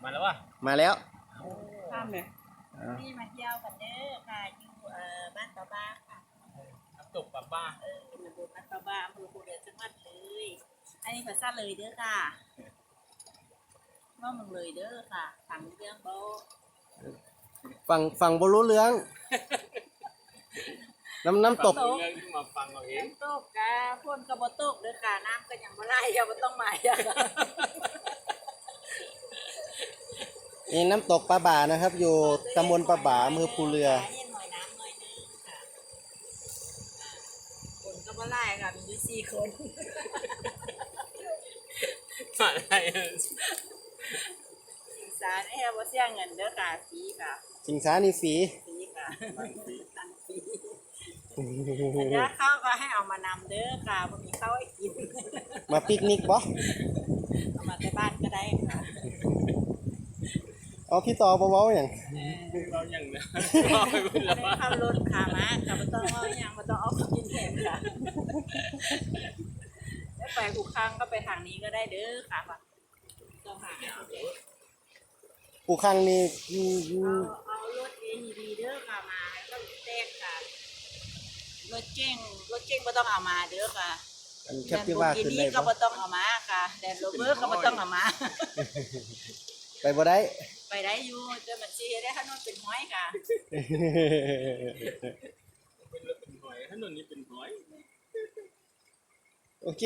มาแล้ววะมาแล้วข้ามเลยนี่มาเที่ยวกันเด้อค่ะอยู่บ้านปะบ้าค่ะน้ำตกปลาบ้าตำบลบ้านปะบ้าอำเภอภูเรือจังหวัดเลยอันนี้ภาษาเลยเด้อค่ะว่ามึงเลยเด้อค่ะถังเรื่องโบฝั่งบรู้เรื่องน้ำตกเรื่องที่มาฟังเราเองน้ำตกกะพ่นกระบตกเด้อค่ะน้ำก็ยังบ่ไหลอย่าบ่ต้องมาอย่า นี่น้ำตกปลาบ่านะครับ อยู่ตำบลปลาบ่าอำเภอภูเรือหน่อยน้ำหน่อยนึงค่ะคนก็บ่ไหลค่ะมีอยู่4 คน มาอะไร สิงสารแอบบ่เสียเงินเด้อค่ะฟรีค่ะ สิงสานี่ฟรี ฟรีค่ะตังฟรีถ้าข้าวก็ให้เอามานำเด้อค่ะบ่มีข้าวให้กิน มาปิกนิกบ่ เอามาที่บ้านก็ได้ค่ะ เอาพี่ต่อเบาๆอย่าง เราอย่างเนี้ยเราไปพูดแล้ว ไม่ขับรถขามาค่ะบ่ต้องเอาหยังบ่ต้องเอาของกินแถมค่ะแล้วไปหูข้างก็ไปทางนี้ก็ได้เด้อค่ะต้องหาปูคังนี่เอารถ AED เด้อค่ะมาแล้วก็แตกค่ะรถเจ๊งบ่ต้องเอามาเด้อค่ะ อันแคปที่ว่าขึ้นได้ ก็ บ่ บ่ต้องเอามาค่ะแดนโรเบอร์ก็บ่ต้องเอามา ไปบ่ได้ ไปได้อยู่แต่มันสิได้ถนนเป็นห้อยค่ะ เป็นหอยถนนนี้เป็นหอยโอเค